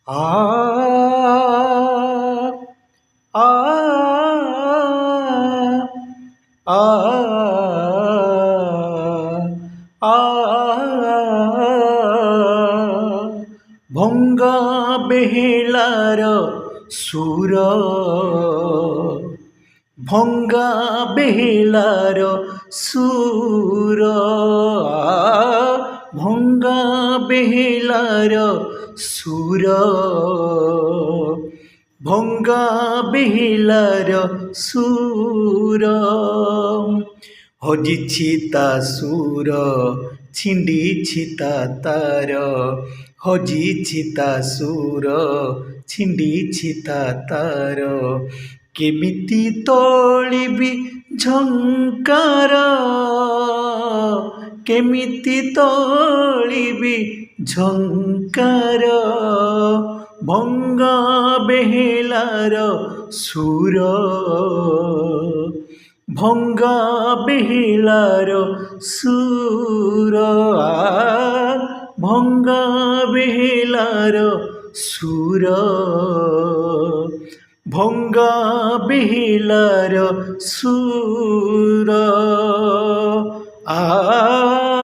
আ আ আ আ ভঙ্গা বেহেলার সুর ভঙ্গা বেহেলার সুর ভঙ্গা বেহেলার সুর ভঙ্গা বেহেলার সুর হজিছি তা সুর ছিଣ୍ଡিছি ତା ତାର ହଜିଛି ତା ସୁର ଛିଣ୍ଡିଛି ତା ତାର କେମିତି ତୋଳିବି ଝଙ୍କାର କେମିତି ତୋଳିବି ଝଙ୍କାର ଭଙ୍ଗା ବେହେଲାର ସୁର ভঙ্গা বেহেলার সুর ভঙ্গা বেহেলার সুর ভঙ্গা বেহেলার সুর